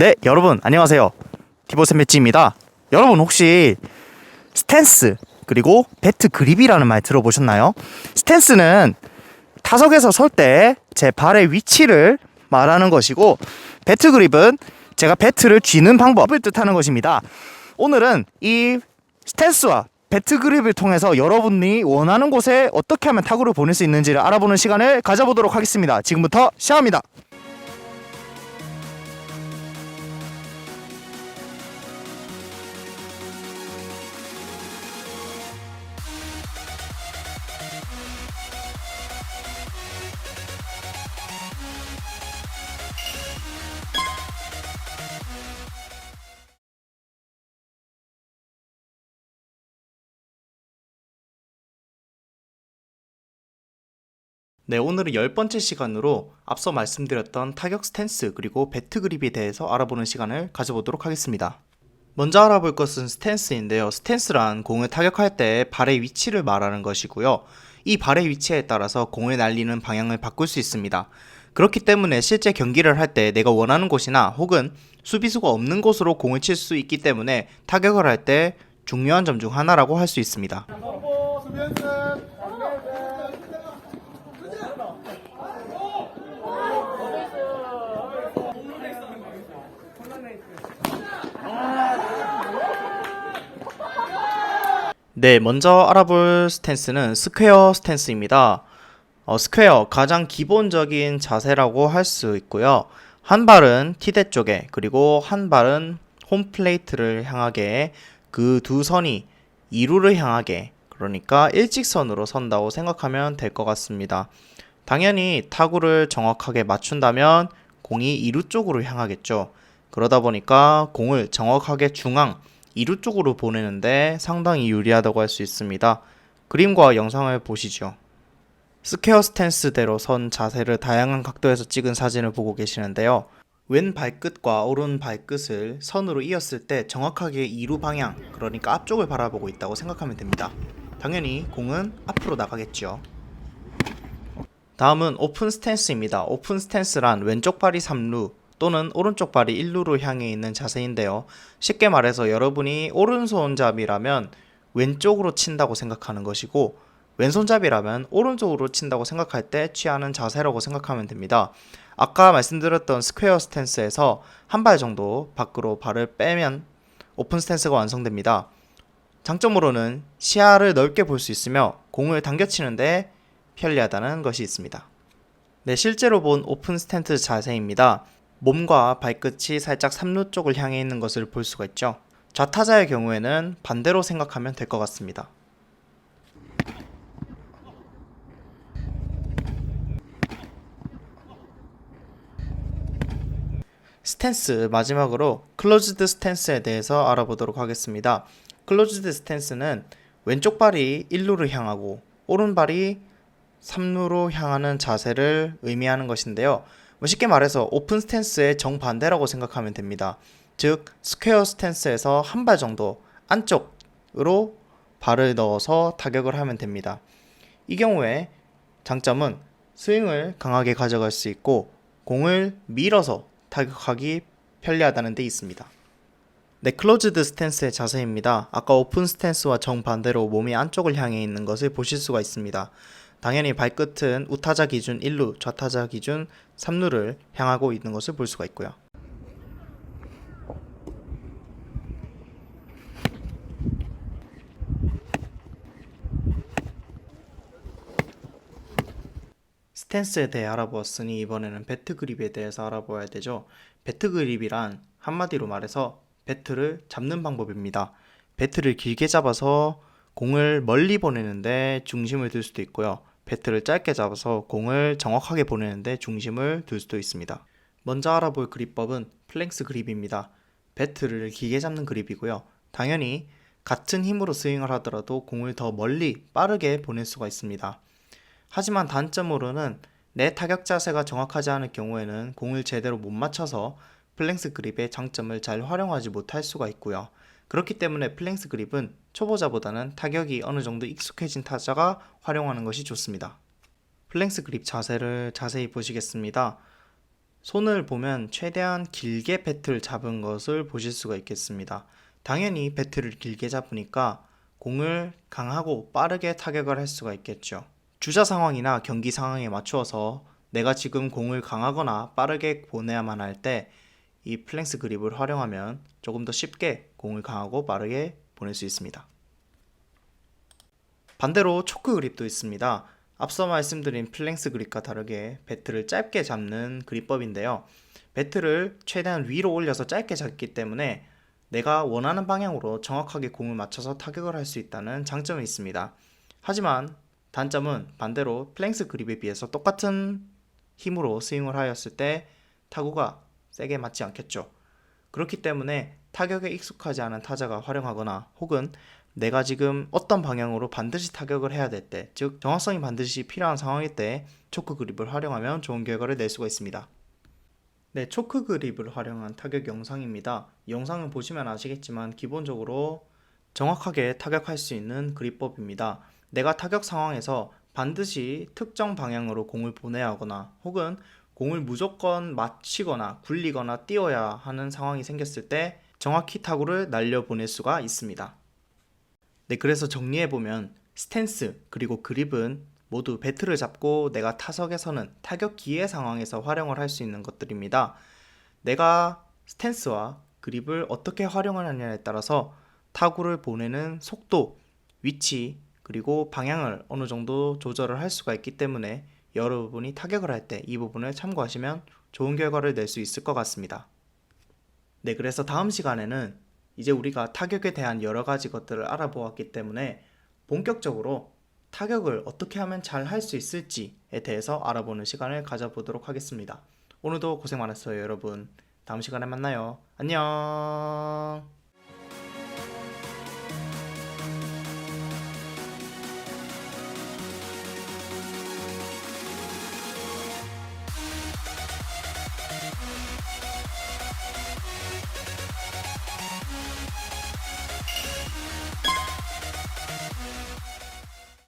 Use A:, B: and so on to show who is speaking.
A: 네, 여러분 안녕하세요. 디보세 매치입니다. 여러분 혹시 스탠스 그리고 배트 그립이라는 말 들어보셨나요? 스탠스는 타석에서 설 때 제 발의 위치를 말하는 것이고, 배트 그립은 제가 배트를 쥐는 방법을 뜻하는 것입니다. 오늘은 이 스탠스와 배트 그립을 통해서 여러분이 원하는 곳에 어떻게 하면 타구를 보낼 수 있는지를 알아보는 시간을 가져보도록 하겠습니다. 지금부터 시작합니다. 네, 오늘은 10번째 시간으로 앞서 말씀드렸던 타격 스탠스 그리고 배트 그립에 대해서 알아보는 시간을 가져보도록 하겠습니다. 먼저 알아볼 것은 스탠스인데요. 스탠스란 공을 타격할 때 발의 위치를 말하는 것이고요. 이 발의 위치에 따라서 공을 날리는 방향을 바꿀 수 있습니다. 그렇기 때문에 실제 경기를 할 때 내가 원하는 곳이나 혹은 수비수가 없는 곳으로 공을 칠 수 있기 때문에 타격을 할 때 중요한 점 중 하나라고 할 수 있습니다. 네, 먼저 알아볼 스탠스는 스퀘어 스탠스입니다. 스퀘어, 가장 기본적인 자세라고 할 수 있고요. 한 발은 티대 쪽에, 그리고 한 발은 홈플레이트를 향하게, 그 두 선이 2루를 향하게, 그러니까 일직선으로 선다고 생각하면 될 것 같습니다. 당연히 타구를 정확하게 맞춘다면 공이 2루 쪽으로 향하겠죠. 그러다 보니까 공을 정확하게 중앙 2루 쪽으로 보내는데 상당히 유리하다고 할 수 있습니다. 그림과 영상을 보시죠. 스퀘어 스탠스대로 선 자세를 다양한 각도에서 찍은 사진을 보고 계시는데요. 왼 발끝과 오른 발끝을 선으로 이었을 때 정확하게 2루 방향, 그러니까 앞쪽을 바라보고 있다고 생각하면 됩니다. 당연히 공은 앞으로 나가겠죠. 다음은 오픈 스탠스입니다. 오픈 스탠스란 왼쪽 발이 3루 또는 오른쪽 발이 1루로 향해 있는 자세인데요. 쉽게 말해서 여러분이 오른손잡이라면 왼쪽으로 친다고 생각하는 것이고, 왼손잡이라면 오른쪽으로 친다고 생각할 때 취하는 자세라고 생각하면 됩니다. 아까 말씀드렸던 스퀘어 스탠스에서 한 발 정도 밖으로 발을 빼면 오픈 스탠스가 완성됩니다. 장점으로는 시야를 넓게 볼 수 있으며 공을 당겨치는데 편리하다는 것이 있습니다. 네, 실제로 본 오픈 스탠스 자세입니다. 몸과 발끝이 살짝 3루 쪽을 향해 있는 것을 볼 수가 있죠. 좌타자의 경우에는 반대로 생각하면 될 것 같습니다. 스탠스, 마지막으로 클로즈드 스탠스에 대해서 알아보도록 하겠습니다. 클로즈드 스탠스는 왼쪽 발이 1루를 향하고 오른발이 3루로 향하는 자세를 의미하는 것인데요. 쉽게 말해서 오픈 스탠스의 정반대라고 생각하면 됩니다. 즉, 스퀘어 스탠스에서 한 발 정도 안쪽으로 발을 넣어서 타격을 하면 됩니다. 이 경우에 장점은 스윙을 강하게 가져갈 수 있고 공을 밀어서 타격하기 편리하다는 데 있습니다. 네, 클로즈드 스탠스의 자세입니다. 아까 오픈 스탠스와 정반대로 몸이 안쪽을 향해 있는 것을 보실 수가 있습니다. 당연히 발끝은 우타자 기준 1루, 좌타자 기준 3루를 향하고 있는 것을 볼 수가 있고요. 스탠스에 대해 알아보았으니 이번에는 배트 그립에 대해서 알아보아야 되죠. 배트 그립이란 한마디로 말해서 배트를 잡는 방법입니다. 배트를 길게 잡아서 공을 멀리 보내는데 중심을 둘 수도 있고요. 배트를 짧게 잡아서 공을 정확하게 보내는데 중심을 둘 수도 있습니다. 먼저 알아볼 그립법은 플랭스 그립입니다. 배트를 길게 잡는 그립이고요. 당연히 같은 힘으로 스윙을 하더라도 공을 더 멀리 빠르게 보낼 수가 있습니다. 하지만 단점으로는 내 타격 자세가 정확하지 않을 경우에는 공을 제대로 못 맞춰서 플랭스 그립의 장점을 잘 활용하지 못할 수가 있고요. 그렇기 때문에 플랭스 그립은 초보자보다는 타격이 어느 정도 익숙해진 타자가 활용하는 것이 좋습니다. 플랭스 그립 자세를 자세히 보시겠습니다. 손을 보면 최대한 길게 배트를 잡은 것을 보실 수가 있겠습니다. 당연히 배트를 길게 잡으니까 공을 강하고 빠르게 타격을 할 수가 있겠죠. 주자 상황이나 경기 상황에 맞추어서 내가 지금 공을 강하거나 빠르게 보내야만 할 때 이 플랭스 그립을 활용하면 조금 더 쉽게 공을 강하고 빠르게 보낼 수 있습니다. 반대로 초크 그립도 있습니다. 앞서 말씀드린 플랭스 그립과 다르게 배트를 짧게 잡는 그립법인데요. 배트를 최대한 위로 올려서 짧게 잡기 때문에 내가 원하는 방향으로 정확하게 공을 맞춰서 타격을 할 수 있다는 장점이 있습니다. 하지만 단점은 반대로 플랭스 그립에 비해서 똑같은 힘으로 스윙을 하였을 때 타구가 세게 맞지 않겠죠. 그렇기 때문에 타격에 익숙하지 않은 타자가 활용하거나 혹은 내가 지금 어떤 방향으로 반드시 타격을 해야 될 때, 즉 정확성이 반드시 필요한 상황일 때 초크 그립을 활용하면 좋은 결과를 낼 수가 있습니다. 네, 초크 그립을 활용한 타격 영상입니다. 영상을 보시면 아시겠지만 기본적으로 정확하게 타격할 수 있는 그립법입니다. 내가 타격 상황에서 반드시 특정 방향으로 공을 보내야 하거나 혹은 공을 무조건 맞히거나 굴리거나 띄워야 하는 상황이 생겼을 때 정확히 타구를 날려보낼 수가 있습니다. 네, 그래서 정리해보면 스탠스 그리고 그립은 모두 배트를 잡고 내가 타석에서는 타격 기회 상황에서 활용을 할 수 있는 것들입니다. 내가 스탠스와 그립을 어떻게 활용하느냐에 따라서 타구를 보내는 속도, 위치, 그리고 방향을 어느 정도 조절을 할 수가 있기 때문에 여러분이 타격을 할 때 이 부분을 참고하시면 좋은 결과를 낼 수 있을 것 같습니다. 네, 그래서 다음 시간에는 이제 우리가 타격에 대한 여러 가지 것들을 알아보았기 때문에 본격적으로 타격을 어떻게 하면 잘 할 수 있을지에 대해서 알아보는 시간을 가져보도록 하겠습니다. 오늘도 고생 많았어요, 여러분. 다음 시간에 만나요. 안녕.